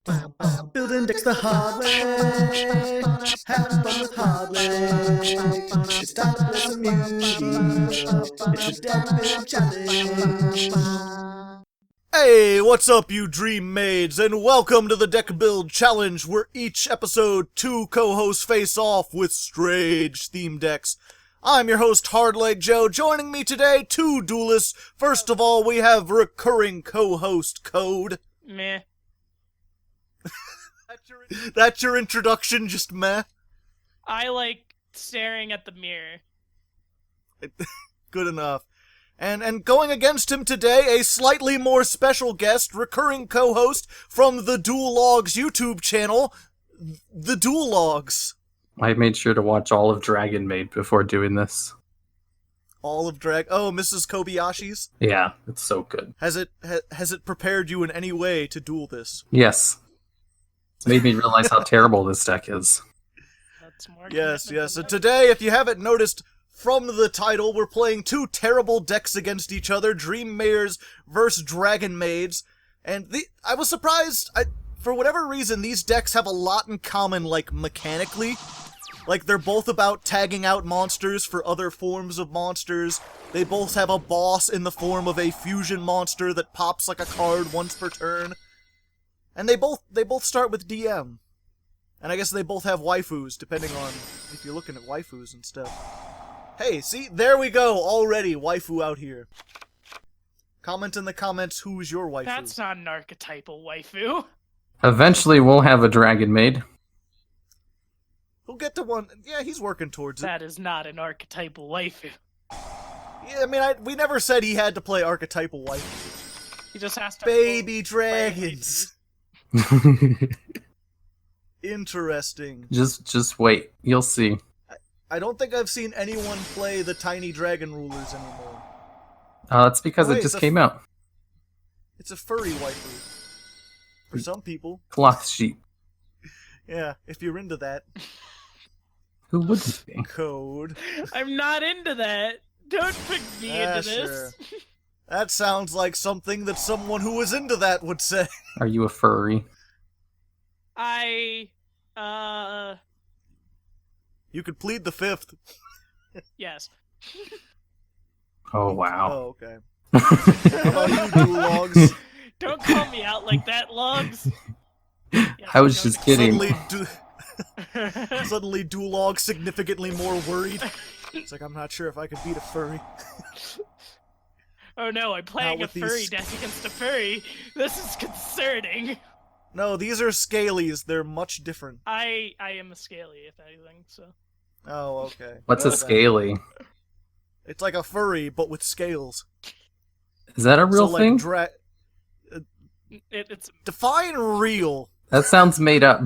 Building decks the hard way. Have fun with Hardleg. It's time to play some Yugioh. It's the Deck Build Challenge. Hey, what's up, you dream maids, and welcome to the Deck Build Challenge, where each episode two co-hosts face off with strange theme decks. I'm your host, Hardleg Joe. Joining me today, two duelists. First of all, we have recurring co-host Code. Meh. That's your introduction, just meh? I like staring at the mirror. Good enough. And going against him today, a slightly more special guest, recurring co-host from the Duel Logs YouTube channel, the Duel Logs. I made sure to watch all of Dragon Maid before doing this. Oh, Mrs. Kobayashi's? Yeah, it's so good. Has it prepared you in any way to duel this? Yes. It's made me realize how terrible this deck is. That's more Yes. than And today, if you haven't noticed from the title, we're playing two terrible decks against each other, Dream Mares versus Dragon Maids. And I was surprised, for whatever reason, these decks have a lot in common, like, mechanically. Like, they're both about tagging out monsters for other forms of monsters. They both have a boss in the form of a fusion monster that pops like a card once per turn. And they both start with DM. And I guess they both have waifus, depending on if you're looking at waifus and stuff. Hey, see? There we go! Already, waifu out here. Comment in the comments who's your waifu. That's not an archetypal waifu. Eventually we'll have a Dragon Maid. We'll get to one. Yeah, he's working towards it. That is not an archetypal waifu. Yeah, I mean, we never said he had to play archetypal waifu. He just has to Baby dragons! Interesting. Just wait. You'll see. I don't think I've seen anyone play the tiny dragon rulers anymore. That's because Wait, it just came out. It's a furry waifu. For some people. Cloth sheep. Yeah, if you're into that. Who wouldn't be? Code. I'm not into that. Don't put me into Sure. this. That sounds like something that someone who was into that would say. Are you a furry? You could plead the fifth. Yes. Oh, wow. Oh, okay. How about you, Duel Logs? Don't call me out like that, Logs. Yes, I was just kidding. Suddenly Duel Logs significantly more worried. It's like, I'm not sure if I could beat a furry. Oh no, I'm playing a with furry these- deck against a furry. This is concerning. No, these are scalies. They're much different. I am a scaly, if anything, so. Oh, okay. What's a Well, then. scaly? It's like a furry, but with scales. Is that a real so, thing? Like, It's define real. That sounds made up.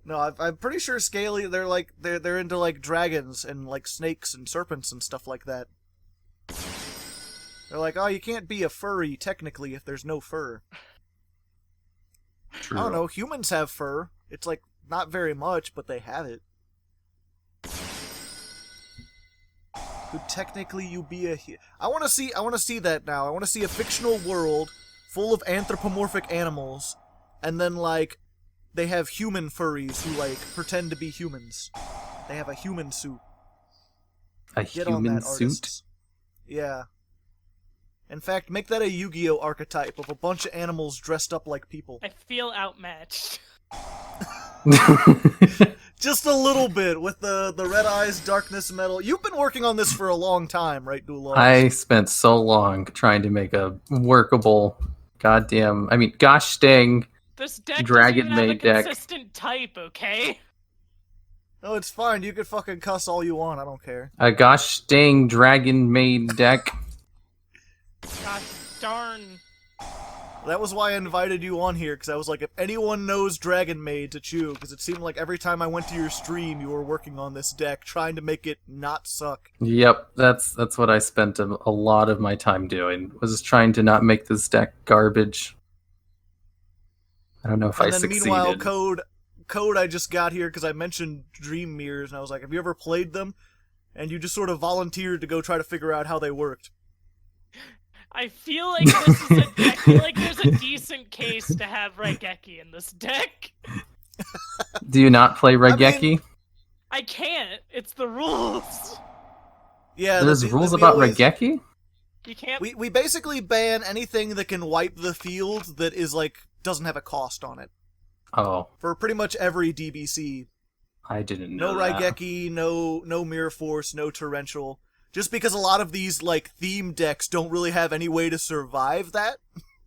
No, I'm pretty sure scaly. They're into like dragons and like snakes and serpents and stuff like that. They're like, oh, you can't be a furry technically if there's no fur. True. I don't know. Humans have fur. It's like not very much, but they have it. Could technically you be a? I want to see that now. I want to see a fictional world full of anthropomorphic animals, and then like they have human furries who like pretend to be humans. They have a human suit. A Get on human that, suit? artists. Yeah. In fact, make that a Yu-Gi-Oh archetype of a bunch of animals dressed up like people. I feel outmatched. Just a little bit with the red eyes, darkness, metal. You've been working on this for a long time, right, Duel Logs? I spent so long trying to make a workable gosh dang This deck Dragon doesn't even Maid have a deck. consistent type, okay? No, it's fine. You can fucking cuss all you want. I don't care. a gosh dang Dragon Maid deck. Gosh darn. That was why I invited you on here, because I was like, if anyone knows Dragon Maid to chew, because it seemed like every time I went to your stream, you were working on this deck, trying to make it not suck. Yep, that's what I spent a lot of my time doing. Was just trying to not make this deck garbage. I don't know if I And then succeeded. meanwhile, Code I just got here because I mentioned Dream Mirrors, and I was like, have you ever played them? And you just sort of volunteered to go try to figure out how they worked. I feel like this is I feel like there's a decent case to have Raigeki in this deck. Do you not play Raigeki? I can't. It's the rules. Yeah, There's rules about Raigeki? You can't. We basically ban anything that can wipe the field that is like doesn't have a cost on it. Oh, For pretty much every DBC. I didn't know No that. Raigeki, no Mirror Force, no Torrential. Just because a lot of these like theme decks don't really have any way to survive that.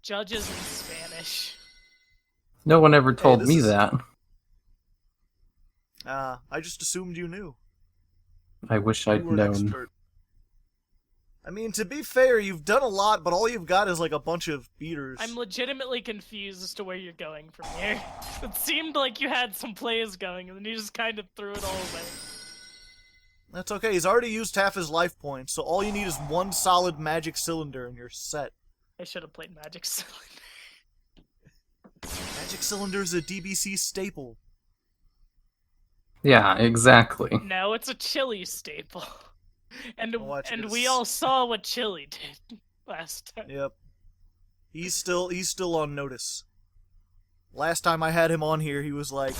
Judges in Spanish. No one ever told me is- that. I just assumed you knew. I wish You I'd were an known. expert. I mean, to be fair, you've done a lot, but all you've got is like a bunch of beaters. I'm legitimately confused as to where you're going from here. It seemed like you had some plays going, and then you just kind of threw it all away. That's okay, he's already used half his life points, so all you need is one solid magic cylinder and you're set. I should have played Magic Cylinder. Magic cylinder is a DBC staple. Yeah, exactly. No, it's a Chili staple. And Watch and this. we all saw what Chili did last time. Yep. He's still on notice. Last time I had him on here, he was like,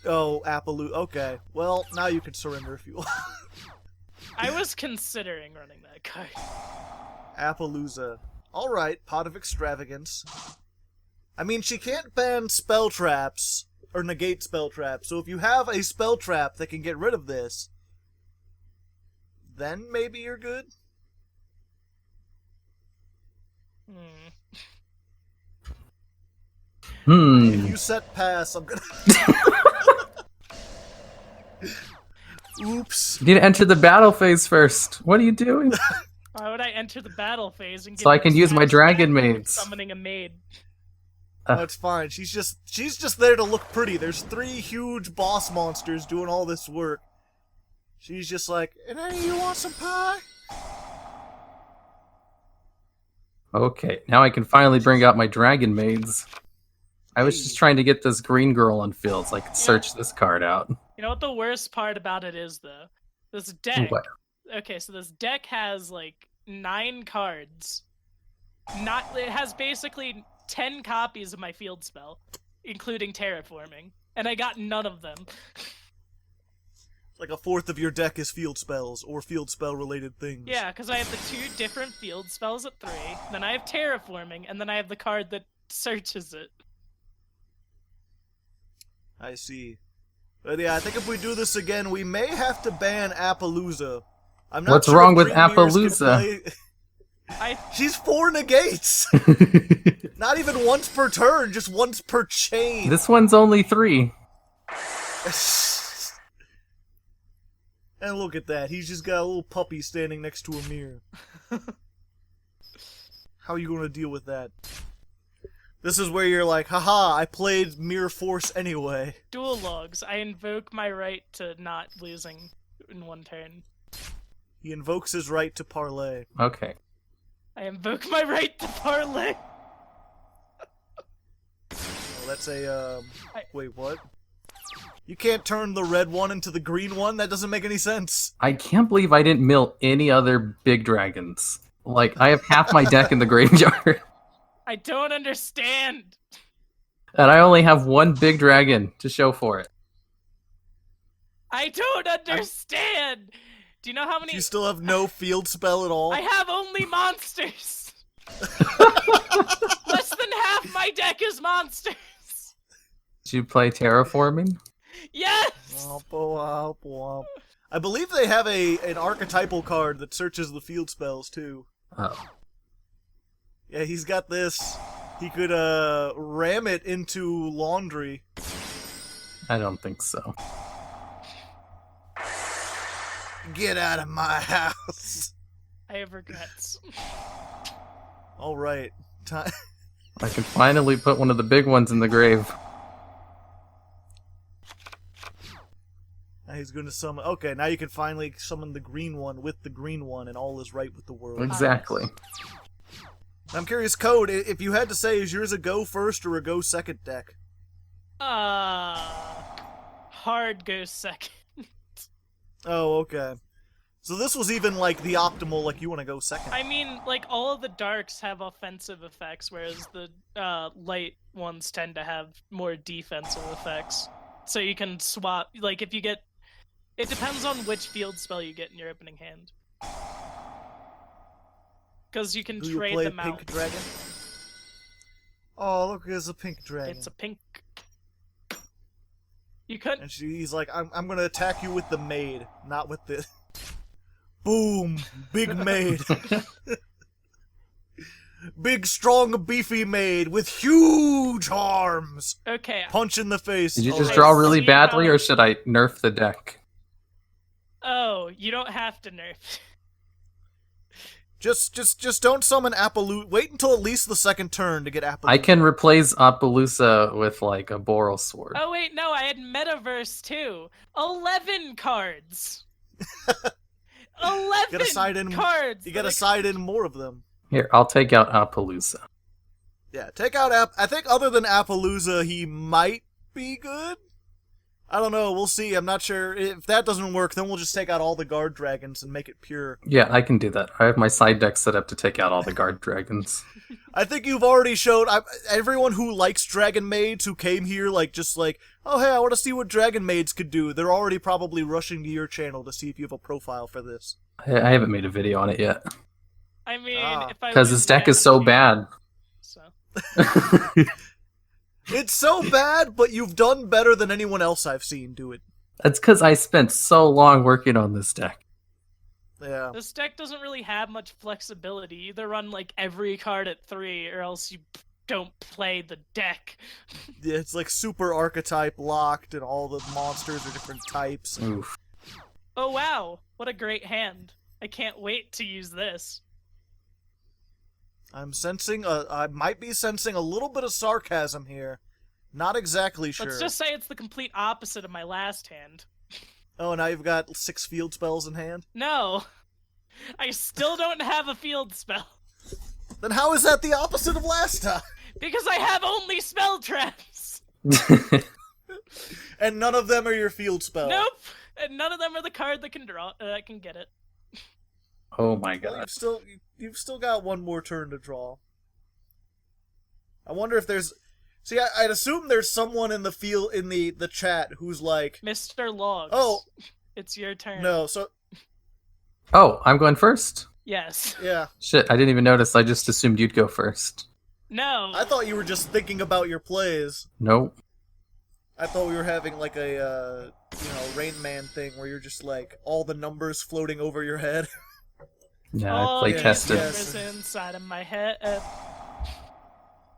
oh, Appaloo. Okay, well, now you can surrender if you want. I was considering running that card. Appaloosa. Alright, Pot of Extravagance. I mean, she can't ban spell traps, or negate spell traps, so if you have a spell trap that can get rid of this, then maybe you're good? If you set pass, I'm gonna... Oops. You need to enter the battle phase first. What are you doing? Why would I enter the battle phase and get So I can use my Dragon Maids. summoning a maid? No, it's fine. She's just there to look pretty. There's 3 huge boss monsters doing all this work. She's just like, and any of you want some pie? Okay, now I can finally bring out my Dragon Maids. I was just trying to get this green girl on field so I could search this card out. You know what the worst part about it is, though? This deck. What? Okay, so this deck has like 9 cards. It has basically 10 copies of my field spell, including terraforming, and I got none of them. Like a fourth of your deck is field spells or field spell related things. Yeah, because I have the 2 different field spells at 3, then I have terraforming, and then I have the card that searches it. I see. But yeah, I think if we do this again, we may have to ban Appaloosa. I'm not What's sure wrong if with Premiers can Appaloosa? play- She's 4 negates! Not even once per turn, just once per chain. This one's only 3. And look at that, he's just got a little puppy standing next to a mirror. How are you going to deal with that? This is where you're like, haha, I played Mirror Force anyway. Duel Logs. I invoke my right to not losing in 1 turn. He invokes his right to parlay. Okay. I invoke my right to parlay. Oh, that's a, wait, what? You can't turn the red one into the green one? That doesn't make any sense. I can't believe I didn't mill any other big dragons. Like, I have half my deck in the graveyard. I don't understand. And I only have 1 big dragon to show for it. I don't understand. Do you know how many? You still have no field spell at all? I have only monsters. Less than half my deck is monsters. Did you play terraforming? Yes. Womp, womp, womp. I believe they have an archetypal card that searches the field spells, too. Oh. Yeah, he's got this. He could, ram it into laundry. I don't think so. Get out of my house! I have regrets. Alright. Time. I can finally put one of the big ones in the grave. Now he's gonna summon. Okay, now you can finally summon the green one with the green one, and all is right with the world. Exactly. I'm curious, Code, if you had to say, is yours a go first or a go second deck? Hard goes second. Oh, okay. So this was even, like, the optimal, like, you want to go second. I mean, like, all of the darks have offensive effects, whereas the light ones tend to have more defensive effects. So you can swap, like, if you get... It depends on which field spell you get in your opening hand. Because you can Do you trade play them Pink out. Dragon? Oh, look, there's a Pink Dragon. It's a pink... You couldn't... And he's like, I'm gonna attack you with the maid, not with the... Boom! Big maid. Big, strong, beefy maid with huge arms. Okay. Punch in the face. Did you Oh, just I draw really see badly, how- or should I nerf the deck? Oh, you don't have to nerf. Just don't summon Appaloosa. Wait until at least the second turn to get Appaloosa. I can replace Appaloosa with, like, a Boral Sword. Oh wait, no, I had Metaverse too. 11 cards. 11 Get a side in, cards. You gotta Like, side in more of them. Here, I'll take out Appaloosa. Yeah, take out I think other than Appaloosa, he might be good. I don't know. We'll see. I'm not sure. If that doesn't work, then we'll just take out all the guard dragons and make it pure. Yeah, I can do that. I have my side deck set up to take out all the guard dragons. I think you've already showed everyone who likes Dragon Maids who came here just like, oh hey, I want to see what Dragon Maids could do. They're already probably rushing to your channel to see if you have a profile for this. I haven't made a video on it yet. I mean, if I Because lose this deck my is so other bad. team, So. It's so bad, but you've done better than anyone else I've seen do it. That's because I spent so long working on this deck. Yeah. This deck doesn't really have much flexibility. You either run like every card at 3, or else you don't play the deck. Yeah, it's like super archetype locked, and all the monsters are different types. Oof. Oh wow, what a great hand! I can't wait to use this. I'm sensing I might be sensing a little bit of sarcasm here. Not exactly sure. Let's just say it's the complete opposite of my last hand. Oh, now you've got 6 field spells in hand? No, I still don't have a field spell. Then how is that the opposite of last time? Because I have only spell traps! And none of them are your field spell. Nope! And none of them are the card that can draw that can get it. Oh my Well, god. you've still got one more turn to draw. I wonder if there's... See, I'd assume there's someone in the field, in the chat who's like... Mr. Logs. Oh. It's your turn. No, so... Oh, I'm going first? Yes. Yeah. Shit, I didn't even notice. I just assumed you'd go first. No. I thought you were just thinking about your plays. Nope. I thought we were having like a, Rain Man thing where you're just like, all the numbers floating over your head. Yeah, All I play these tested. numbers inside of my head.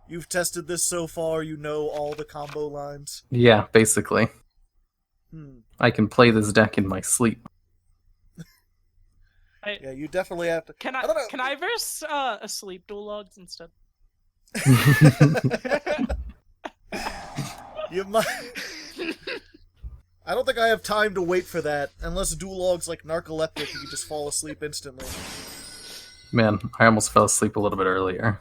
You've tested this so far, you know all the combo lines. Yeah, basically. Hmm. I can play this deck in my sleep. Yeah, you definitely have to... Can I don't know. Can I verse asleep Duel Logs instead? You might... I don't think I have time to wait for that, unless Duel Logs like narcoleptic, you can just fall asleep instantly. Man, I almost fell asleep a little bit earlier.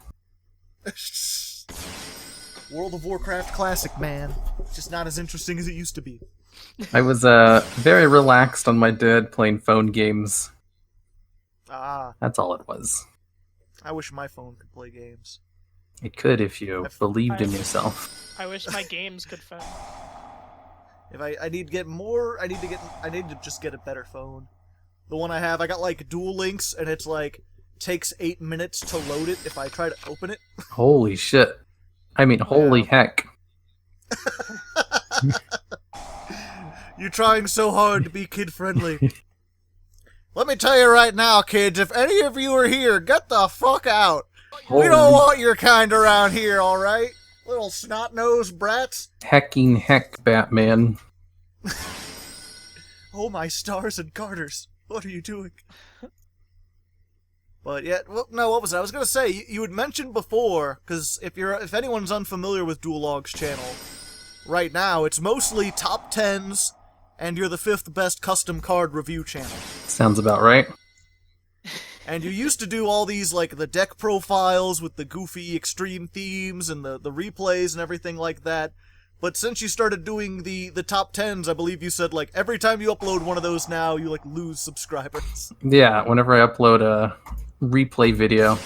World of Warcraft Classic, man. Just not as interesting as it used to be. I was very relaxed on my bed playing phone games. Ah, That's all it was. I wish my phone could play games. It could if you believed in yourself. I wish my games could phone. If I need to get more, I need to just get a better phone. The one I have, I got like Duel Links, and it's like takes 8 minutes to load it if I try to open it. Holy shit. I mean, holy heck. You're trying so hard to be kid-friendly. Let me tell you right now, kids, if any of you are here, get the fuck out. We don't Holy want your kind around here, alright? Little snot-nosed brats. hecking heck, Batman. Oh my stars and garters. What are you doing? But yeah, well, no, what was it? I was gonna say, you had mentioned before, because if anyone's unfamiliar with Duel Logs channel, right now, it's mostly top 10s, and you're the 5th best custom card review channel. Sounds about right. And you used to do all these, like, the deck profiles with the goofy extreme themes and the replays and everything like that. But since you started doing the top 10s, I believe you said, like, every time you upload one of those now, you, like, lose subscribers. Yeah, whenever I upload a replay video,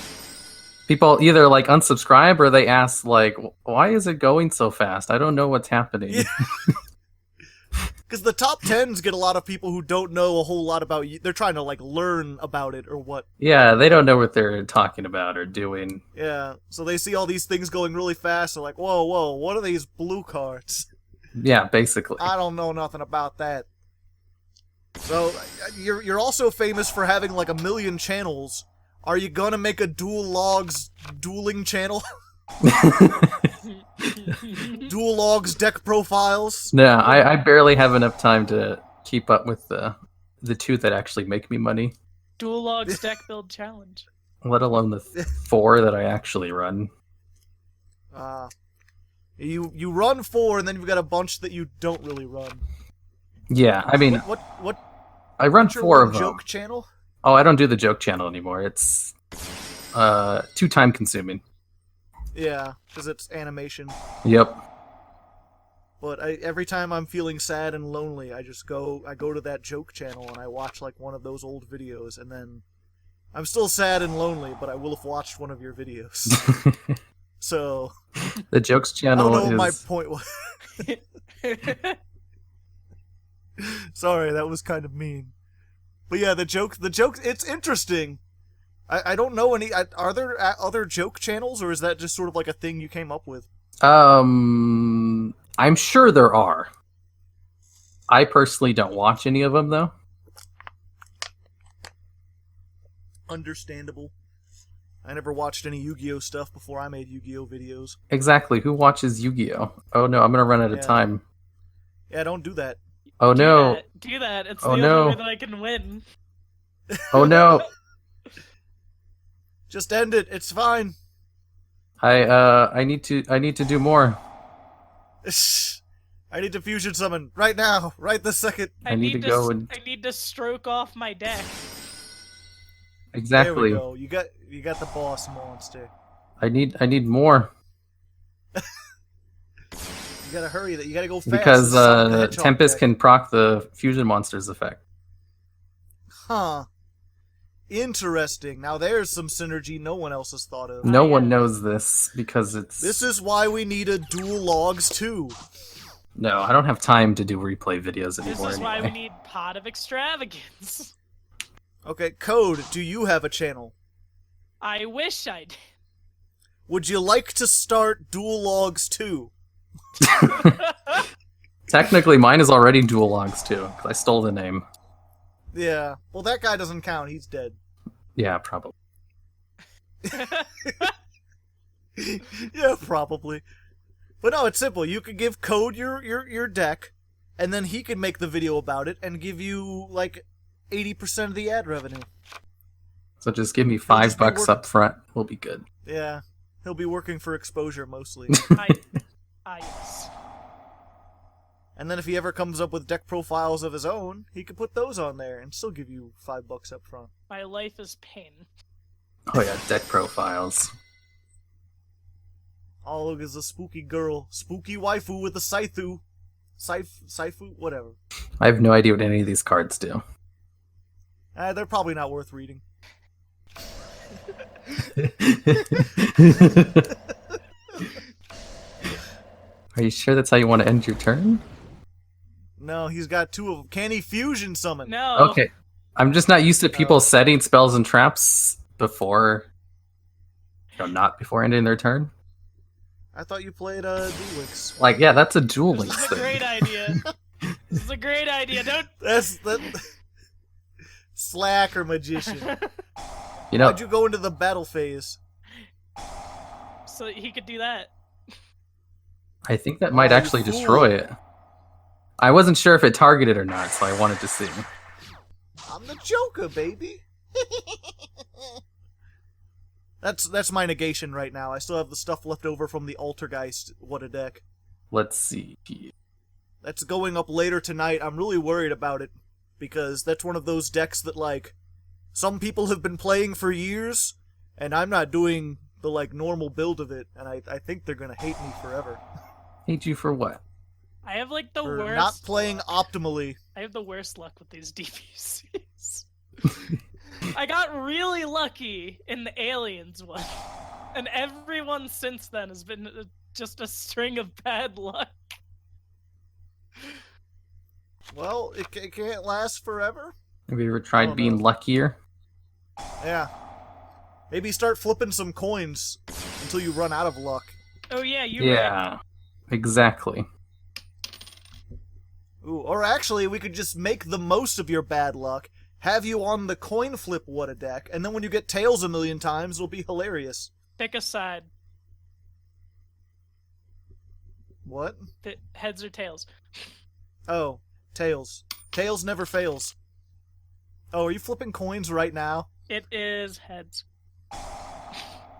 people either, like, unsubscribe or they ask, like, why is it going so fast? I don't know what's happening. Yeah. Because the top 10s get a lot of people who don't know a whole lot about you. They're trying to, like, learn about it or what. Yeah, they don't know what they're talking about or doing. Yeah, so they see all these things going really fast. They're like, whoa, what are these blue cards? Yeah, basically. I don't know nothing about that. So, you're also famous for having, like, 1 million channels. Are you gonna make a Duel Logs dueling channel? Duel Logs deck profiles? No, I barely have enough time to keep up with the two that actually make me money, Duel Logs deck build challenge. let alone the 4 that I actually run. You run 4, and then you've got a bunch that you don't really run. Yeah, I mean, What I run what's your 4 one of them. joke channel? Oh, I don't do the joke channel anymore. It's too time consuming. Yeah, because it's animation. Yep. But every time I'm feeling sad and lonely, I go to that joke channel and I watch like one of those old videos, and then I'm still sad and lonely, but I will have watched one of your videos. So The jokes I channel don't know what is my point was. Sorry, that was kind of mean. But yeah, the joke, it's interesting. I don't know any. Are there other joke channels, or is that just sort of like a thing you came up with? I'm sure there are. I personally don't watch any of them though. Understandable. I never watched any Yu-Gi-Oh stuff before I made Yu-Gi-Oh videos. Exactly. Who watches Yu-Gi-Oh? Oh no, I'm gonna run out of Yeah. time. Yeah, don't do that. Oh no. Do that. It's Oh, the no. only way that I can win. Oh no. Just end it. It's fine. I need to do more. I need to fusion summon right now, right this second. I need to go and I need to stroke off my deck. exactly. There we go. You got the boss monster. I need more You gotta hurry. You gotta go fast. because Sonic the Hedgehog Tempest deck. can proc the fusion monsters effect. Huh. Interesting. Now there's some synergy no one else has thought of. No one knows this because it's This is why we need a Duel Logs 2. no. I don't have time to do replay videos This anymore. is why anyway. we need Pot of Extravagance. Okay, Code, do you have a channel? I wish I did. Would you like to start Duel Logs 2? Technically, mine is already Duel Logs too. 'Cause I stole the name. Yeah. Well, that guy doesn't count. He's dead. Yeah, probably. Yeah, probably. But no, it's simple. You could give Code your deck, and then he could make the video about it and give you, like, 80% of the ad revenue. So just give me just $5 be work- up front. We'll be good. Yeah. He'll be working for exposure mostly. Yes. And then if he ever comes up with deck profiles of his own, he could put those on there and still give you $5 up front. My life is pain. Oh yeah, deck profiles. Oh, look, is a spooky girl. Spooky waifu with a saifu. Saifu? Whatever. I have no idea what any of these cards do. They're probably not worth reading. Are you sure that's how you want to end your turn? No, he's got 2 of them. Can he fusion summon? No. Okay. I'm just not used to people setting spells and traps before, not before ending their turn. I thought you played Duel Links. Like, yeah, that's a Duel This Links is a thing. great idea. This is a great idea. Don't. That slacker magician. You know, Why'd you go into the battle phase? So he could do that. I think that might Oh, you actually fool. destroy it. I wasn't sure if it targeted or not, so I wanted to see. I'm the Joker, baby. That's my negation right now. I still have the stuff left over from the Altergeist. What a deck. Let's see. That's going up later tonight. I'm really worried about it because that's one of those decks that, like, some people have been playing for years, and I'm not doing the, like, normal build of it, and I think they're gonna hate me forever. Hate you for what? I have like the for worst. not playing optimally. I have the worst luck with these DPCs. I got really lucky in the aliens one, and everyone since then has been just a string of bad luck. Well, it can't last forever. Have you ever tried being luckier? Yeah. Maybe start flipping some coins until you run out of luck. Oh yeah, you're right. Yeah, exactly. Ooh, or actually, we could just make the most of your bad luck, have you on the coin flip what a deck, and then when you get tails a million times, it'll be hilarious. Pick a side. What? Heads or tails? Oh, tails. Tails never fails. Oh, are you flipping coins right now? It is heads.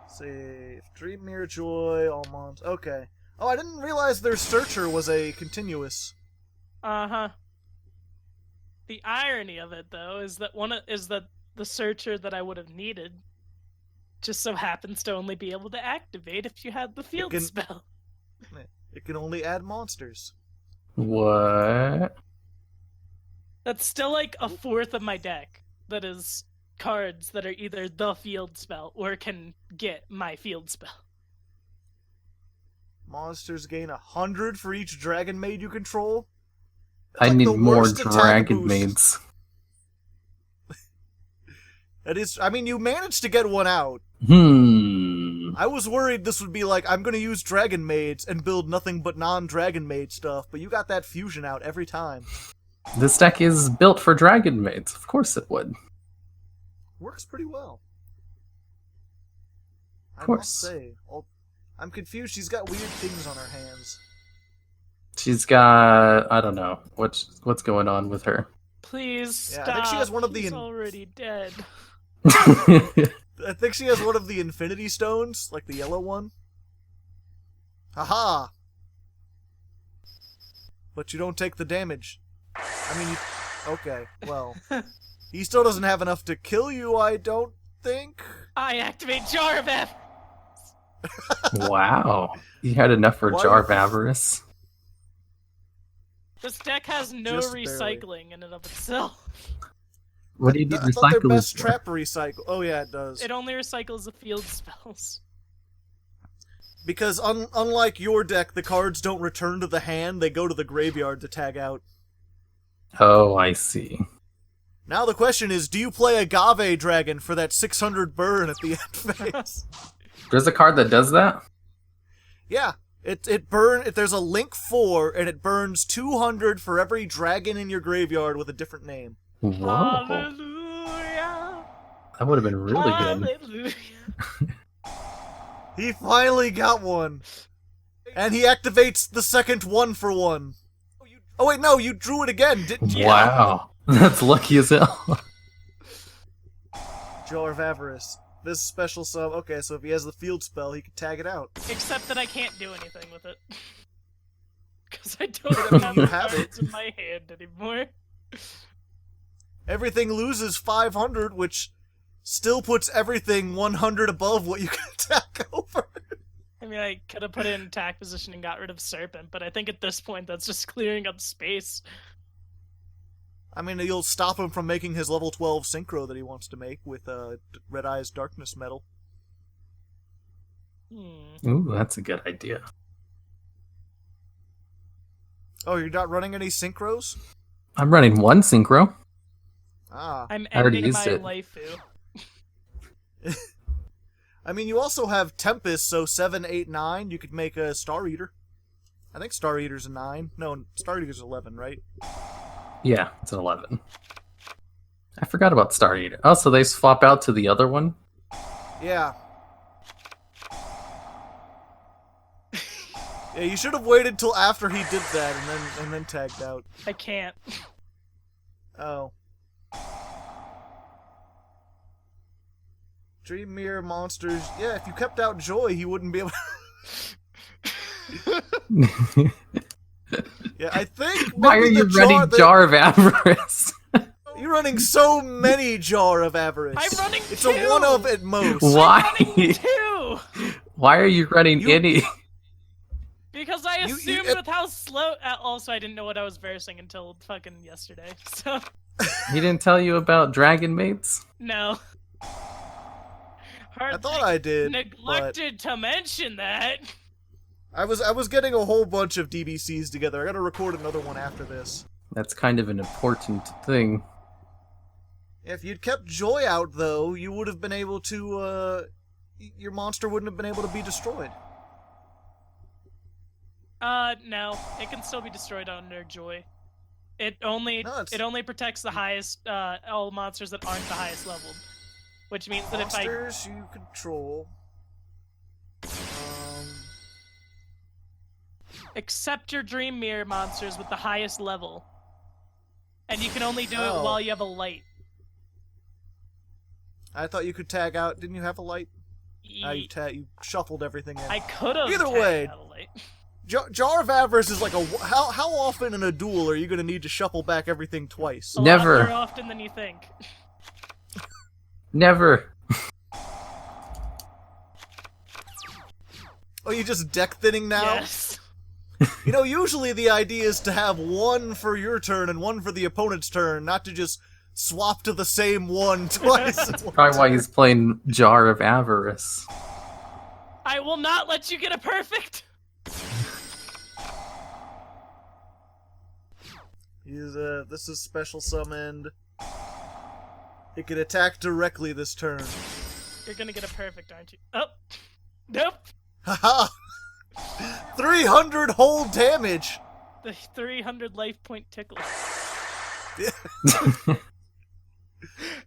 Save. Dream Mirror Joy, Almonds. Okay. Oh, I didn't realize their searcher was a continuous. Uh-huh. The irony of it, though, is that the searcher that I would have needed just so happens to only be able to activate if you had the field spell. It can only add monsters. What? That's still like a fourth of my deck that is cards that are either the field spell or can get my field spell. Monsters gain 100 for each Dragon Maid you control? I Like need the more worst attack Dragon boost. Maids. That is, I mean, you managed to get one out. I was worried this would be like, I'm gonna use Dragon Maids and build nothing but non-Dragon Maid stuff, but you got that fusion out every time. This deck is built for Dragon Maids. Of course it would. Works pretty well. Of I course. must say. I'm confused, she's got weird things on her hands. She's got... I don't know. What's going on with her? Please Yeah, stop. I think she has one of the He's already dead. I think she has one of the Infinity Stones, like the yellow one. Haha! But you don't take the damage. I mean, okay, well. He still doesn't have enough to kill you, I don't think. I activate Jar of Avarice. Wow. You had enough for Why- Jar of Avarice? This deck has no Just barely. recycling in and of itself. What do you need I thought their recycling best for? trap recycle. Oh yeah, it does. It only recycles the field spells. Because unlike your deck, the cards don't return to the hand; they go to the graveyard to tag out. Oh, I see. Now the question is, do you play Agave Dragon for that 600 burn at the end phase? There's a card that does that? Yeah, there's a Link 4, and it burns 200 for every dragon in your graveyard with a different name. Whoa. Hallelujah. That would have been really good. Hallelujah. He finally got one! And he activates the second 1-for-1. Oh wait, no, you drew it again, didn't you? Wow. That's lucky as hell. Jar of Avarice. This special sub. Okay, so if he has the field spell, he can tag it out. Except that I can't do anything with it. Because I don't have You the have cards in my hand anymore. Everything loses 500, which still puts everything 100 above what you can attack over. I mean, I could have put it in attack position and got rid of Serpent, but I think at this point that's just clearing up space. I mean, you'll stop him from making his level 12 synchro that he wants to make with Red Eye's Darkness Metal. Ooh, that's a good idea. Oh, you're not running any synchros? I'm running one synchro. Ah. I'm I already ending used my it. waifu. I mean, you also have Tempest, so 7, 8, 9. You could make a Star Eater. I think Star Eater's a 9. No, Star Eater's 11, right? Yeah, it's an 11. I forgot about Star Eater. Oh, so they swap out to the other one? Yeah. Yeah, you should have waited till after he did that and then tagged out. I can't. Oh. Dream Mirror Monsters. Yeah, if you kept out Joy, he wouldn't be able Yeah, I think Why are maybe you the running Jar of Avarice? You're running so many Jar of Avarice. I'm running It's two! a one of at most. Why? I'm running two! Why are you running You- any? Because I You- assumed with how slow. Also, I didn't know what I was versing until fucking yesterday. So He didn't tell you about Dragon Maids? no. I thought I did, but Neglected to mention that. I was getting a whole bunch of DBCs together. I gotta record another one after this. That's kind of an important thing. If you'd kept Joy out, though, you would have been able to, your monster wouldn't have been able to be destroyed. No. It can still be destroyed under Joy. It only protects the highest, all monsters that aren't the highest leveled. Which means that Monsters you control. Except your Dream Mirror monsters with the highest level. And you can only do it while you have a light. I thought you could tag out. Didn't you have a light? You shuffled everything in. I could have. Either way, Jar of Avarice is like a. How often in a duel are you going to need to shuffle back everything twice? Never. A lot more often than you think. Never. Oh, you just deck thinning now? Yes. You know, usually the idea is to have one for your turn and one for the opponent's turn, not to just swap to the same one twice. That's probably why he's playing Jar of Avarice. I will not let you get a perfect. This is special summoned. It can attack directly this turn. You're gonna get a perfect, aren't you? Oh, nope. Haha! 300 whole damage! The 300 life point tickle.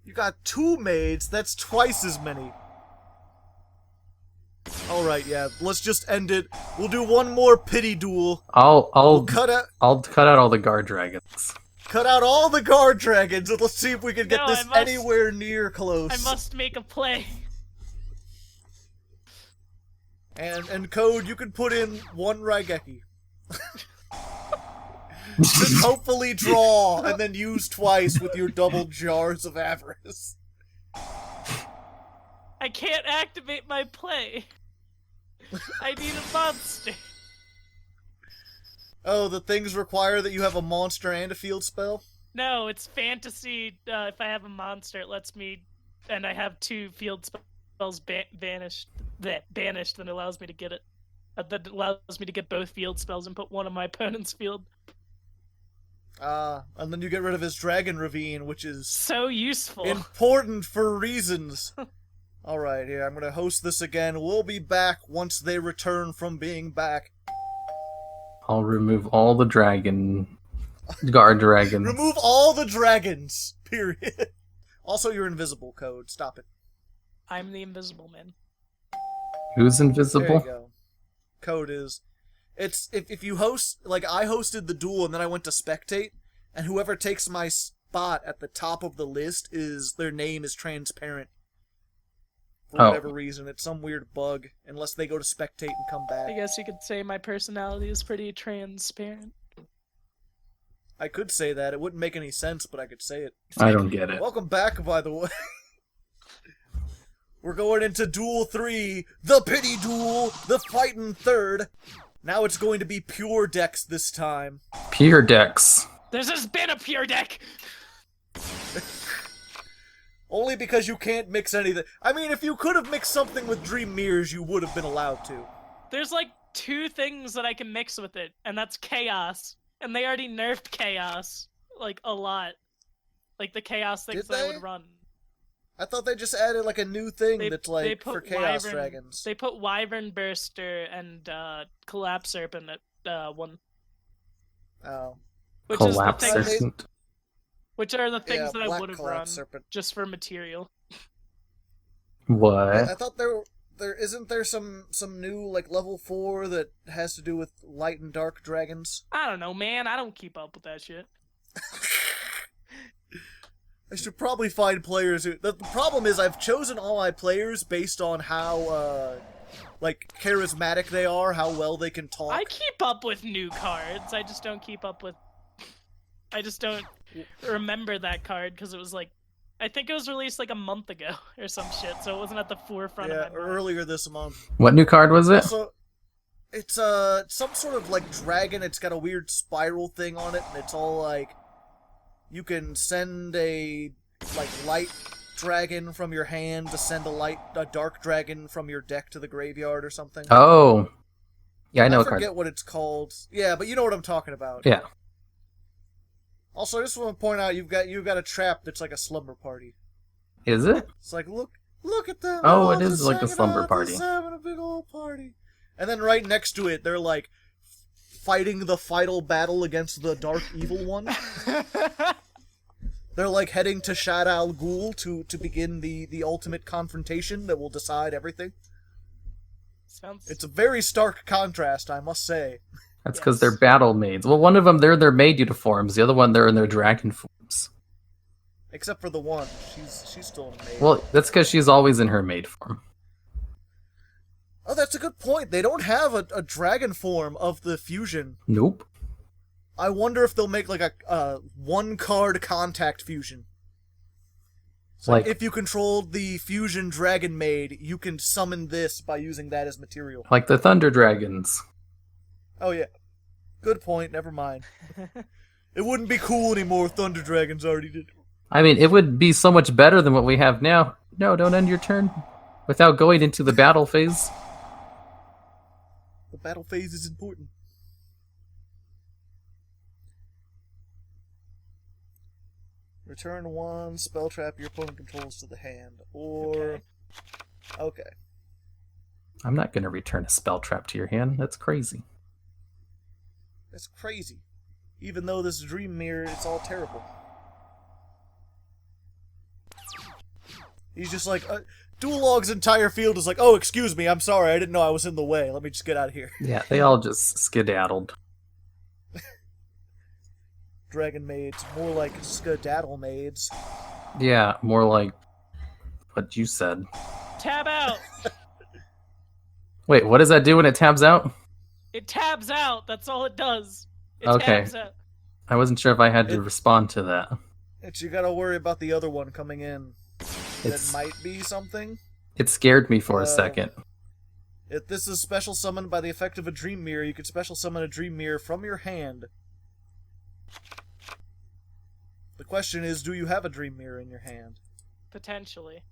You got 2 maids, that's twice as many. Alright, yeah, let's just end it. We'll do one more pity duel. I'll cut out all the guard dragons. Cut out all the guard dragons and let's see if we can get No, this anywhere near close. I must make a play. And Code, you can put in 1 Raigeki. Just hopefully draw, and then use twice with your double Jars of Avarice. I can't activate my play. I need a monster. Oh, the things require that you have a monster and a field spell? No, it's fantasy. If I have a monster, it lets me, and I have 2 field spells banished, then it allows me to get it. That allows me to get both field spells and put one on my opponent's field. And then you get rid of his Dragon Ravine, which is so useful. Important for reasons. Alright, here, I'm gonna host this again. We'll be back once they return from being back. I'll remove all the guard dragons. Remove all the dragons, period. Also, you're invisible, Code. Stop it. I'm the invisible man. Who's invisible? There you go. Code is. It's if you host, like I hosted the duel and then I went to spectate, and whoever takes my spot at the top of the list their name is transparent. For whatever reason, it's some weird bug, unless they go to spectate and come back. I guess you could say my personality is pretty transparent. I could say that. It wouldn't make any sense, but I could say it. I don't get it. Welcome back, by the way. We're going into Duel 3, the Pity Duel, the Fightin' Third. Now it's going to be pure decks this time. Pure decks. There's just been a pure deck! Only because you can't mix anything. I mean, if you could have mixed something with Dream Mirrors, you would have been allowed to. There's like 2 things that I can mix with it, and that's Chaos. And they already nerfed Chaos, like, a lot. Like, the Chaos things that I would run. I thought they just added, like, a new thing that's, like, for Chaos Dragons. They put Wyvern Burster and, Collapse Serpent at, 1. Oh. Collapse Serpent. Which are the things that I would have run, just for material. What? I thought there isn't there some new, like, level 4 that has to do with light and dark dragons? I don't know, man. I don't keep up with that shit. I should probably find players who... The problem is I've chosen all my players based on how, like, charismatic they are, how well they can talk. I keep up with new cards. I just don't keep up with... I just don't remember that card, because it was, like... I think it was released, like, a month ago, or some shit, so it wasn't at the forefront of my mind. Earlier this month. What new card was it? Also, It's some sort of like dragon. It's got a weird spiral thing on it, and it's all like you can send a like light dragon from your hand to send a dark dragon from your deck to the graveyard or something. Oh, yeah, I know. I forget what it's called. Yeah, but you know what I'm talking about. Yeah. Also, I just want to point out you've got a trap that's like a slumber party. Is it? It's like look at them. Oh, they're it is like a slumber party. They're having a big old party. And then right next to it, they're like fighting the final battle against the dark evil one. They're like heading to Shad Al Ghul to begin the ultimate confrontation that will decide everything. It's a very stark contrast, I must say. That's because they're battle maids. Well, one of them, they're in their maid uniforms. The other one, they're in their dragon forms. Except for the one. She's still in a maid. Well, that's because she's always in her maid form. Oh, that's a good point. They don't have a dragon form of the fusion. Nope. I wonder if they'll make like a one-card contact fusion. So like if you control the fusion Dragon Maid, you can summon this by using that as material. Like the Thunder Dragons. Oh yeah. Good point, never mind. It wouldn't be cool anymore if Thunder Dragons already did. I mean, it would be so much better than what we have now. No, don't end your turn without going into the battle phase. The battle phase is important. Return one spell trap your opponent controls to the hand. Or... Okay. I'm not going to return a spell trap to your hand. That's crazy. That's crazy. Even though this dream mirror, it's all terrible. He's just like... Duel Logs' entire field is like, oh, excuse me, I'm sorry, I didn't know I was in the way. Let me just get out of here. Yeah, they all just skedaddled. Dragon Maids, more like Skedaddle Maids. Yeah, more like what you said. Tab out! Wait, what does that do when it tabs out? It tabs out, that's all it does. It Okay. tabs out. I wasn't sure if I had to respond to that. It's you gotta worry about the other one coming in. It's, That might be something. it scared me for a second. If this is special summoned by the effect of a dream mirror, you can special summon a dream mirror from your hand. The question is, do you have a dream mirror in your hand? Potentially.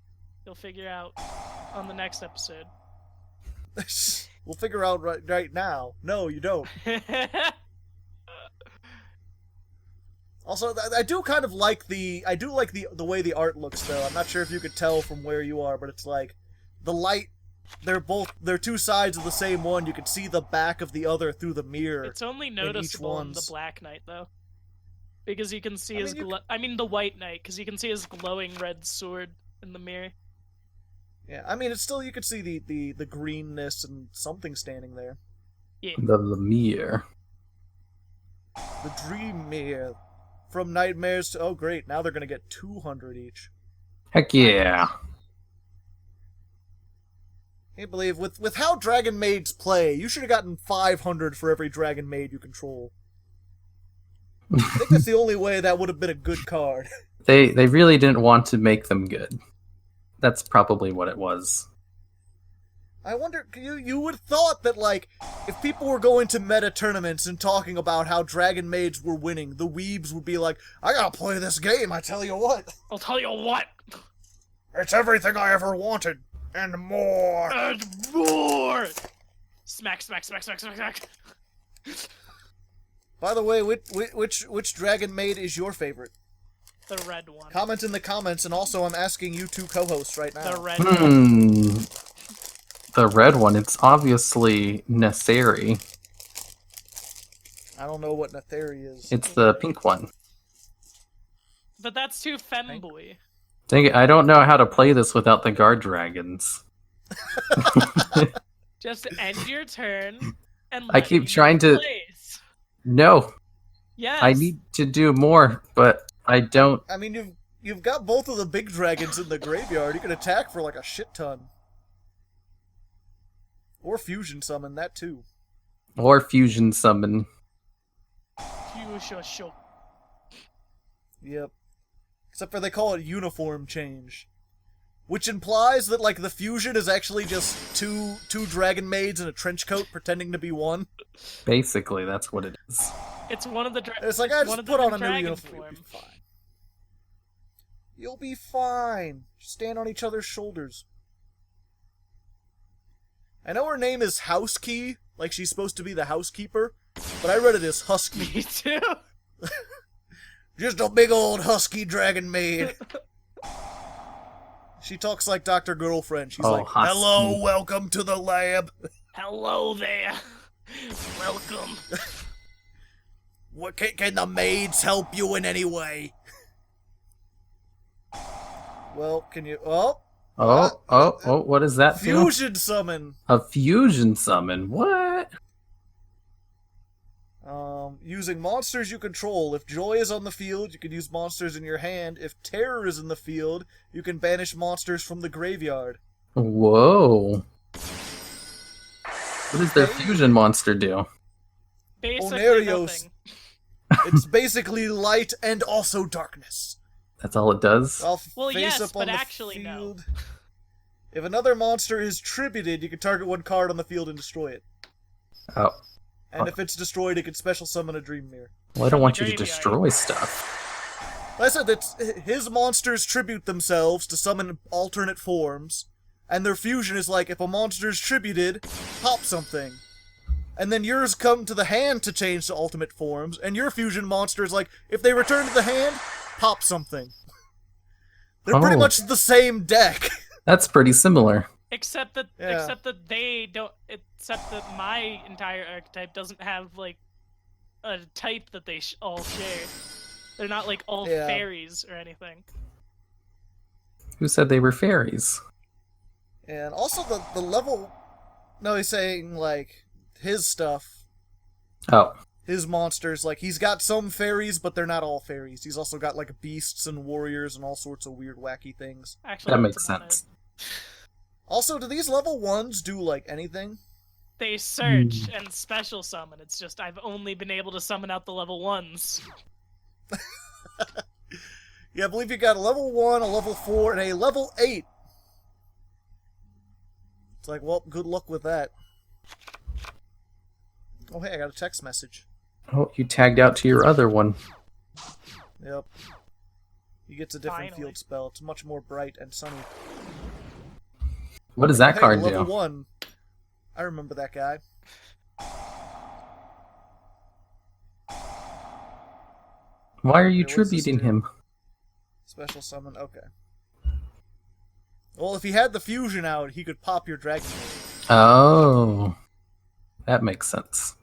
You'll figure out on the next episode. We'll figure out right now. No, you don't. Also, I do kind of like the way the art looks, though. I'm not sure if you could tell from where you are, but it's like the light. They're two sides of the same one. You can see the back of the other through the mirror. It's only noticeable in the Black Knight, though, because you can see the White Knight, because you can see his glowing red sword in the mirror. Yeah, I mean, it's still you can see the greenness and something standing there. Yeah. The Lemire. The dream mirror. From nightmares to... Oh, great. Now they're going to get 200 each. Heck yeah. I can't believe, with how Dragon Maids play, you should have gotten 500 for every Dragon Maid you control. I think that's the only way that would have been a good card. They really didn't want to make them good. That's probably what it was. I wonder, you would have thought that, like, if people were going to meta tournaments and talking about how Dragon Maids were winning, the weebs would be like, I gotta play this game, I tell you what. I'll tell you what. It's everything I ever wanted, and more. And more! Smack, smack, smack, smack, smack, smack. By the way, which Dragon Maid is your favorite? The red one. Comment in the comments, and also I'm asking you two co-hosts right now. The red one. The red one, it's obviously Netheri. I don't know what Netheri is. It's the pink one. But that's too femboy. Dang it, I don't know how to play this without the guard dragons. Just end your turn and I keep trying to... place. No. Yes. I need to do more, but I don't... I mean, you've got both of the big dragons in the graveyard. You can attack for like a shit ton. Or fusion summon, that too. Or fusion summon. Yep. Except for they call it uniform change. which implies that, like, the fusion is actually just two Dragon Maids in a trench coat pretending to be one. Basically, that's what it is. It's one of the. It's like, I just put on a new dragon uniform. form. You'll be fine. You'll be fine. Just stand on each other's shoulders. I know her name is Housekey, like she's supposed to be the housekeeper, but I read it as Husky. Me too. Just a big old husky Dragon Maid. She talks like Dr. Girlfriend. She's like, husky. hello, welcome to the lab. Hello there. Welcome. What can the maids help you in any way? Well, can you... What is that? Fusion summon. A fusion summon? What? Using monsters you control. If Joy is on the field, you can use monsters in your hand. If Terror is in the field, you can banish monsters from the graveyard. Whoa. What does their fusion monster do? Basically Onarios. nothing. It's basically light and also darkness. That's all it does? Well, face yes, up but on the actually no. field. If another monster is tributed, you can target one card on the field and destroy it. Oh. And if it's destroyed, it can special summon a Dream Mirror. Well, I don't want you to graveyard. destroy stuff. Like I said that his monsters tribute themselves to summon alternate forms, and their fusion is like, if a monster is tributed, pop something. And then yours come to the hand to change to ultimate forms, and your fusion monster is like, if they return to the hand, pop something. They're pretty Oh. much the same deck. That's pretty similar. Except that they don't. Except that my entire archetype doesn't have like a type that they all share. They're not like all Yeah. fairies or anything. Who said they were fairies? And also the level... No, he's saying, like, his stuff, Oh. his monsters, like, he's got some fairies, but they're not all fairies. He's also got, like, beasts and warriors and all sorts of weird, wacky things. Actually, That that's makes about sense. it. Also, do these level 1s do, like, anything? They search and special summon. It's just I've only been able to summon out the level 1s. Yeah, I believe you got a level 1, a level 4, and a level 8. It's like, well, good luck with that. Oh, hey, I got a text message. Oh, you tagged out to your other one. Yep. He gets a different Finally. field spell. It's much more bright and sunny. What does that Hey, card level do? 1. I remember that guy. Why are you Okay, what does this tributing do? him? Special summon, okay. Well, if he had the fusion out, he could pop your Dragon Maid. Oh. That makes sense.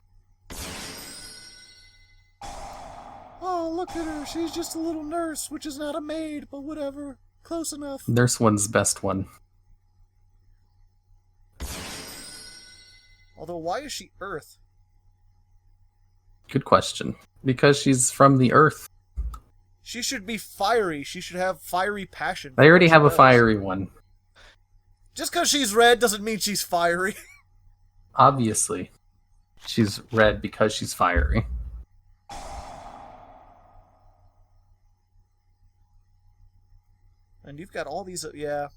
Oh, look at her. She's just a little nurse, which is not a maid, but whatever. Close enough. Nurse one's best one. Although, why is she Earth? Good question. Because she's from the Earth. She should be fiery. She should have fiery passion. They already She have a does. fiery one. Just because she's red doesn't mean she's fiery. Obviously. She's red because she's fiery. And you've got all these, yeah.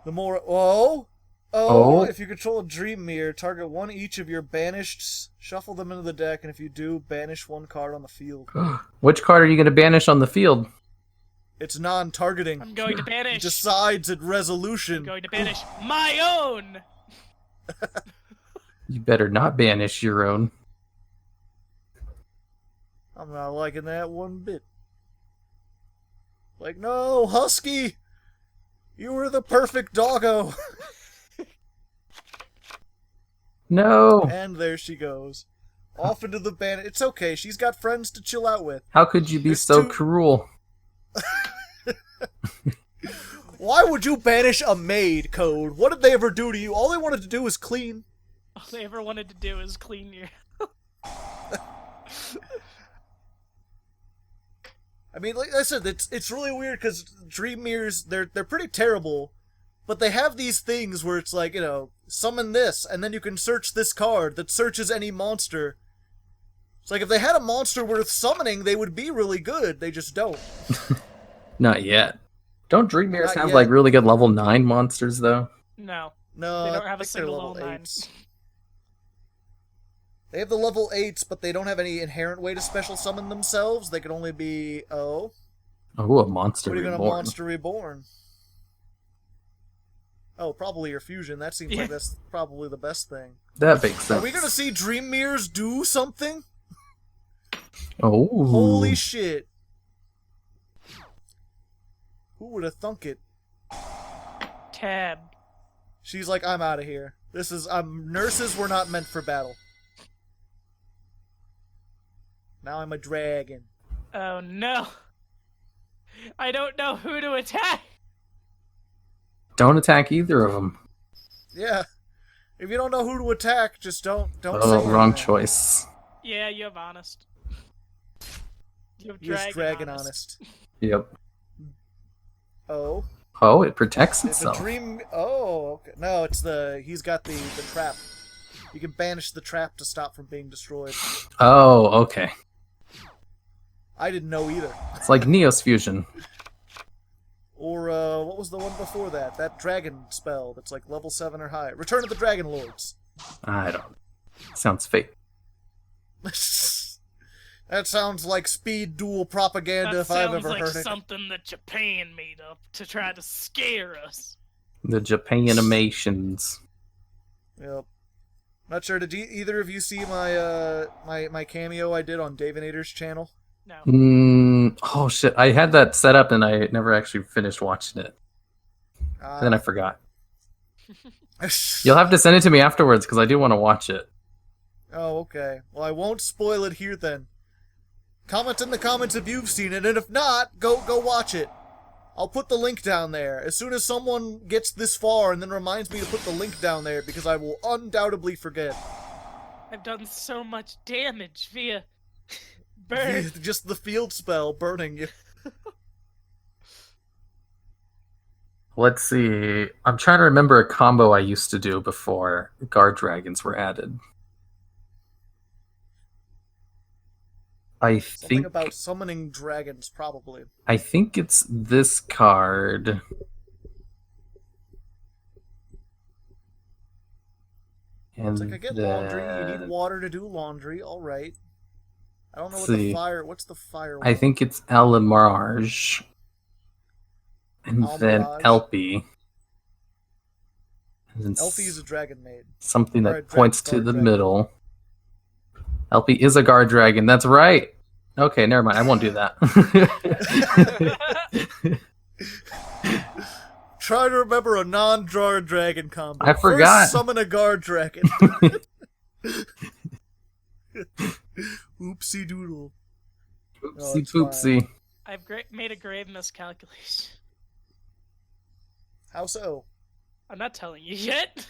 The more, oh, Oh. if you control a Dream Mirror, target one each of your banished, shuffle them into the deck, and if you do, banish one card on the field. Which card are you going to banish on the field? It's non-targeting. I'm going to He banish. decides at I'm resolution. going to banish my own. You better not banish your own. I'm not liking that one bit. Like, no, Husky! You were the perfect doggo! No! And there she goes. Off into the ban. It's okay, she's got friends to chill out with. How could you be There's so two- cruel? Why would you banish a maid, Code? What did they ever do to you? All they wanted to do was clean. All they ever wanted to do is clean your. I mean, like I said, it's really weird because Dream Mirrors, they're pretty terrible, but they have these things where it's like, you know, summon this, and then you can search this card that searches any monster. It's like if they had a monster worth summoning, they would be really good. They just don't. Not yet. Don't Dream Mirrors Not have yet. like really good level 9 monsters though? No. No, They don't I have a think they're single level level 9. 8s. They have the level 8s, but they don't have any inherent way to special summon themselves. They can only be... Oh, Oh, a monster what are you reborn. gonna Monster Reborn? Oh, probably your fusion. That seems like that's probably the best thing. That makes sense. Are we gonna see Dream Mirrors do something? Oh. Holy shit. Who would have thunk it? Tab. She's like, I'm out of here. This is, nurses were not meant for battle. Now I'm a dragon. Oh no. I don't know who to attack. Don't attack either of them. Yeah. If you don't know who to attack, just don't Oh, say wrong anything. choice. Yeah, you have honest. You have Use Dragon honest. Honest. Yep. Oh. Oh, it protects It's a itself. dream. Oh, okay. No, it's the. He's got the trap. You can banish the trap to stop from being destroyed. Oh, okay. I didn't know either. It's like Neos Fusion. Or, what was the one before that? That dragon spell that's like level 7 or higher. Return of the Dragon Lords. I don't. Sounds fake. That sounds like speed duel propaganda That if I've sounds ever like heard it. something that Japan made up to try to scare us. The Japan animations. Yep. Not sure. Did either of you see my my cameo I did on Davinator's channel? No. Oh shit! I had that set up and I never actually finished watching it. And then I forgot. You'll have to send it to me afterwards because I do want to watch it. Oh, okay. Well, I won't spoil it here then. Comment in the comments if you've seen it, and if not, go watch it. I'll put the link down there as soon as someone gets this far and then reminds me to put the link down there because I will undoubtedly forget. I've done so much damage via burn. Just the field spell burning you. Let's see. I'm trying to remember a combo I used to do before guard dragons were added. Something about summoning dragons, probably. I think it's this card. And It's like I get laundry. You need water to do laundry. All right. I don't know what the fire. What's the fire one? I think it's Alamarge. And then Almirage. Elpie. And Elfie is a Dragon Maid. something Or a that points to guard the dragon. middle. Elpie is a guard dragon. That's right. Okay, never mind. I won't do that. Try to remember a non-guard dragon combo. I forgot. First, summon a guard dragon. Oopsie doodle. Oopsie it's fine. poopsie. I've made a grave miscalculation. How so? I'm not telling you yet.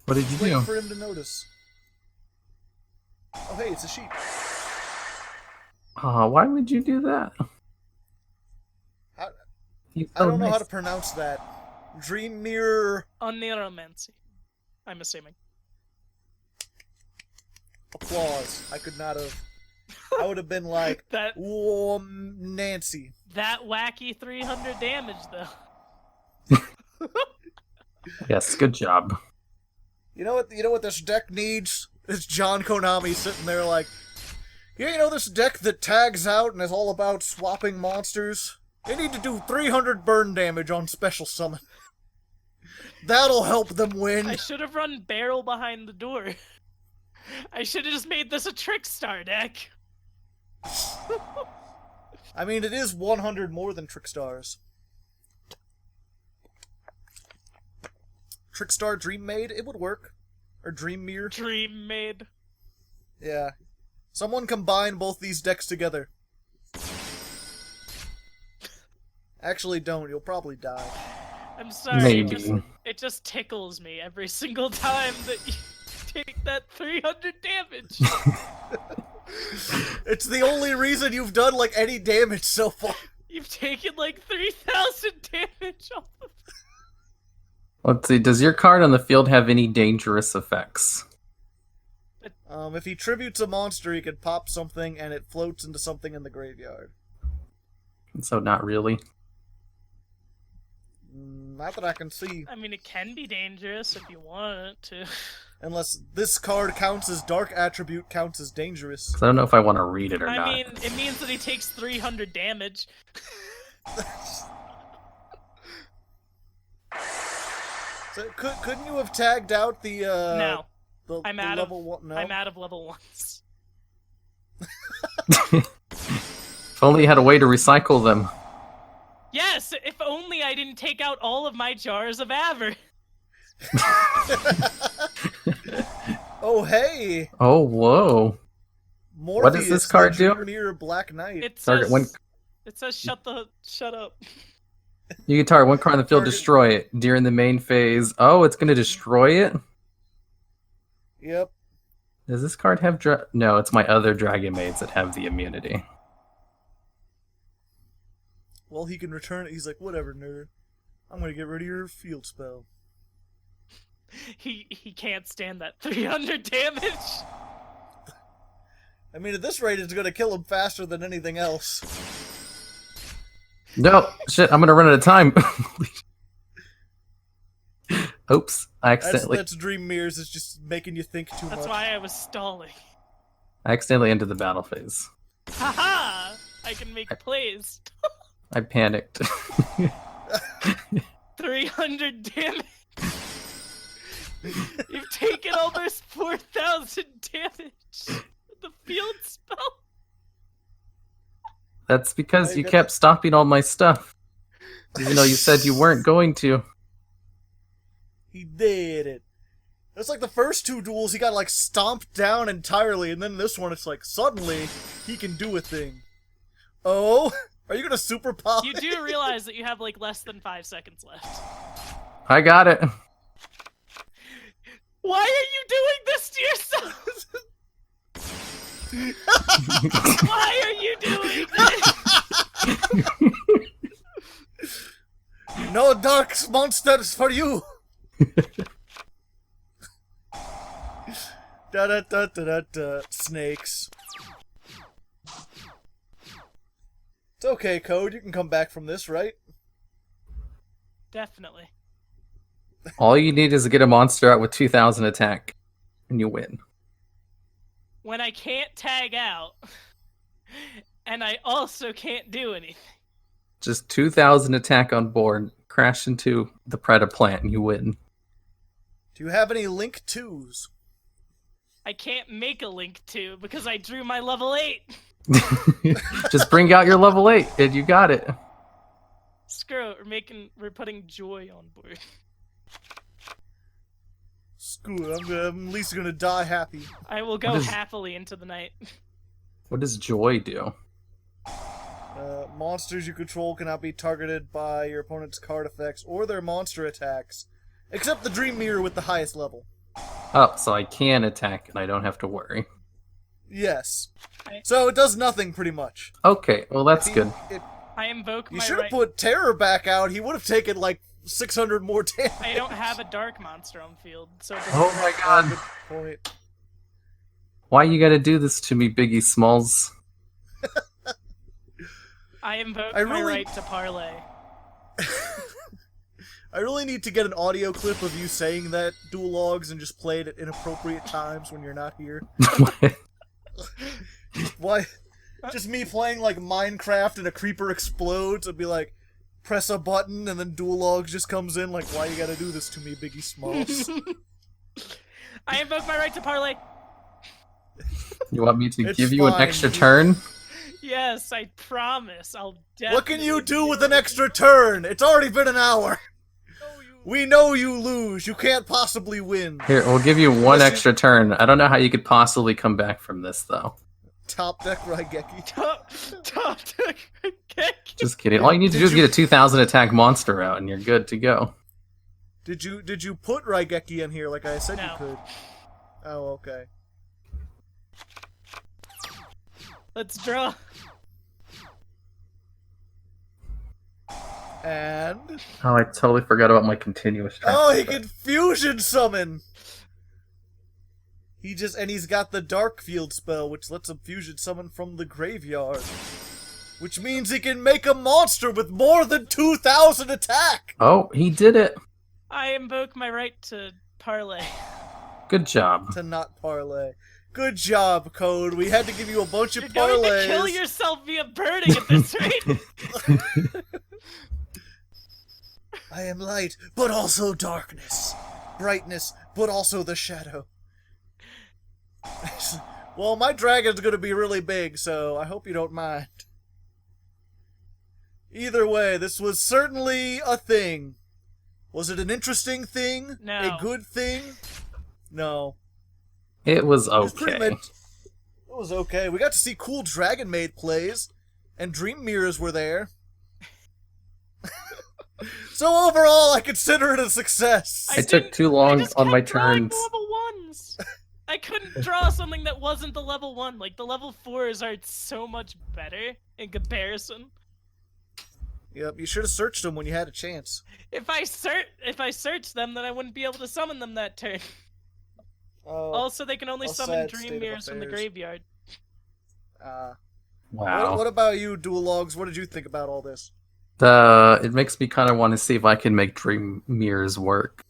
What did you Waiting do? for him to notice. Oh, hey, it's a sheep. Oh, why would you do that? I He's I so don't know how nice. to pronounce that. Dream Mirror Oniromancy. I'm assuming. applause. I could not have. I would have been like, That whoa, Nancy. that wacky 300 damage though. Yes, good job. You know what? You know what this deck needs? It's John Konami sitting there like, yeah, you know this deck that tags out and is all about swapping monsters? They need to do 300 burn damage on special summon. That'll help them win. I should have run barrel behind the door. I should have just made this a Trickstar deck. I mean, it is 100 more than Trickstars. Trickstar Dream Maid, it would work. Or Dream Mirror. Dream Maid. Yeah. Someone combine both these decks together. Actually, don't. You'll probably die. I'm sorry. Maybe. It just tickles me every single time that you take that 300 damage. It's the only reason you've done, like, any damage so far. You've taken like 3,000 damage off of Let's see. Does your card on the field have any dangerous effects? If he tributes a monster, he can pop something and it floats into something in the graveyard. So not really. Not that I can see. I mean, it can be dangerous if you want it to. Unless this card counts as dark attribute, counts as dangerous. 'Cause I don't know if I want to read it or I not. mean, it means that he takes 300 damage. So couldn't you have tagged out the No. the I'm the out level of one? No. I'm out of level 1s. If only you had a way to recycle them. Yes, if only I didn't take out all of my jars of Aver. Oh hey! Oh, whoa. Morpheus, What does this card do? It Black Knight. Target one. It says shut up. You can target one card on the field, Target- destroy it during the main phase. Oh, it's gonna destroy it? Yep. Does this card have no, it's my other Dragon Maids that have the immunity. Well, he can return it. He's like, whatever, nerd. I'm gonna get rid of your field spell. He can't stand that 300 damage. I mean, at this rate, it's gonna kill him faster than anything else. No, shit, I'm gonna run out of time. Oops, I accidentally That's Dream Mirrors. It's just making you think too much. That's why I was stalling. I accidentally entered the battle phase. Haha! I can make plays. I panicked. 300 damage. You've taken almost 4,000 damage. The field spell. That's because Oh, you got kept stopping all my stuff. Even though you said you weren't going to. He did it. It's like the first two duels, he got like stomped down entirely, and then this one, it's like suddenly he can do a thing. Oh, are you gonna super pop? You do realize that you have like less than 5 seconds left. I got it. Why are you doing this to yourself? Why are you doing this? No dark monsters for you. Da da da da da da. Snakes. It's okay, Code. You can come back from this, right? Definitely. All you need is to get a monster out with 2,000 attack, and you win. When I can't tag out, and I also can't do anything. Just 2,000 attack on board, crash into the Preda plant, and you win. Do you have any Link 2s? I can't make a Link 2 because I drew my level 8. Just bring out your level 8, and you got it. Screw it, we're putting Joy on board. Screw it, I'm at least gonna die happy. I will go What is- happily into the night. What does Joy do? Monsters you control cannot be targeted by your opponent's card effects or their monster attacks, except the Dream Mirror with the highest level. Oh, so I can attack, and I don't have to worry. Yes. So it does nothing, pretty much. Okay, well that's If he- good. if- I invoke you my should have right. put Terror back out, he would have taken like 600 more damage. I don't have a dark monster on field, so it doesn't Oh work. my god. Good point. Why you gotta do this to me, Biggie Smalls? I invoke I my really- right to parlay. I really need to get an audio clip of you saying that Duel Logs and just play it at inappropriate times when you're not here. Why? Just me playing like Minecraft and a creeper explodes and be like, press a button and then Duel Logs just comes in like, why you gotta do this to me, Biggie Smalls? I invoke my right to parlay. You want me to It's give you an fine, extra you- turn? Yes, I promise. I'll definitely. What can you do with an extra turn? It's already been an hour. We know you lose. You can't possibly win. Here, we'll give you one Unless you- extra turn. I don't know how you could possibly come back from this, though. Top deck Raigeki. Top deck. Okay. Just kidding. All you need to do is get a 2,000 attack monster out, and you're good to go. Did you put Raigeki in here like I said No. you could? Oh, okay. Let's draw. And Oh, I totally forgot about my continuous track. oh, he can fusion summon. He's got the Dark Field spell, which lets him fusion summon from the graveyard. which means he can make a monster with more than 2,000 attack! Oh, he did it. I invoke my right to parlay. Good job. To not parlay. Good job, Code. We had to give you a bunch of You're parlays. going to kill yourself via birding at this rate! I am light, but also darkness. Brightness, but also the shadow. Well, my dragon's gonna be really big, so I hope you don't mind. Either way, this was certainly a thing. Was it an interesting thing? No. A good thing? No. It was It was pretty okay. much... It was okay. We got to see cool Dragon Maid plays, and Dream Mirrors were there. So overall, I consider it a success. It took too long I just on my kept drawing turns. level 1s. I couldn't draw something that wasn't the level 1. Like, the level 4s are so much better in comparison. Yep, you should have searched them when you had a chance. If I searched them, then I wouldn't be able to summon them that turn. Oh, Also, they can only a summon sad state Dream of Mirrors from the affairs. graveyard. Wow. What about you, Duel Logs? What did you think about all this? It makes me kind of want to see if I can make Dream Mirrors work.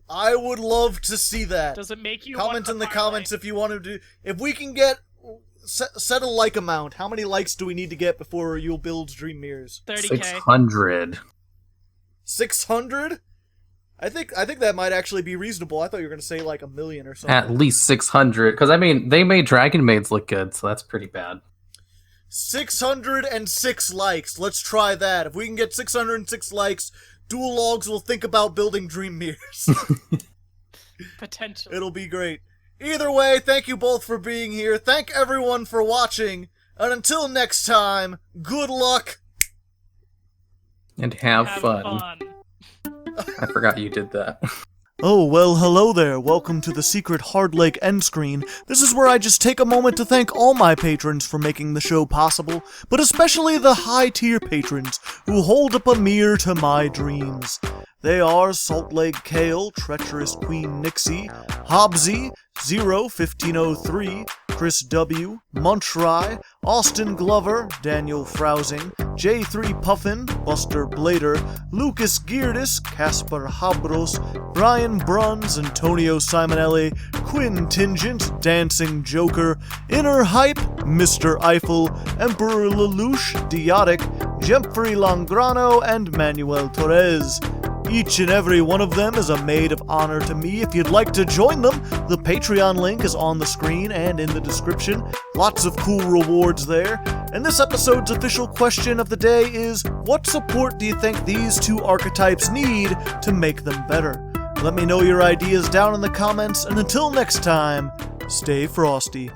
I would love to see that. Does it make you Comment want to in the parlay? comments if you want to do. If we can get set a like amount. How many likes do we need to get before you'll build Dream Mirrors? 30k. 600. 600? I think that might actually be reasonable. I thought you were gonna say like 1 million or something. At least 600. Because, I mean, they made Dragon Maids look good, so that's pretty bad. 606 likes. Let's try that. If we can get 606 likes, Duel Logs will think about building Dream Mirrors. Potentially. It'll be great. Either way, thank you both for being here. Thank everyone for watching. And until next time, good luck. And have fun. fun. I forgot you did that. Oh, well, hello there. Welcome to the secret Hardleg end screen. This is where I just take a moment to thank all my patrons for making the show possible, but especially the high-tier patrons who hold up a mirror to my dreams. They are Saltleg Kale, Treacherous Queen Nixie, Hobbsy, 1503, Chris W., Munchry, Austin Glover, Daniel Frowsing, J3 Puffin, Buster Blader, Lucas Geardis, Casper Habros, Brian Bruns, Antonio Simonelli, Quinn Tingent, Dancing Joker, Inner Hype, Mr. Eiffel, Emperor Lelouch, Diotic, Jemfrey Longrano, and Manuel Torres. Each and every one of them is a maid of honor to me. If you'd like to join them, the Patreon link is on the screen and in the description. Lots of cool rewards there. And this episode's official question of the day is, what support do you think these two archetypes need to make them better? Let me know your ideas down in the comments, and until next time, stay frosty.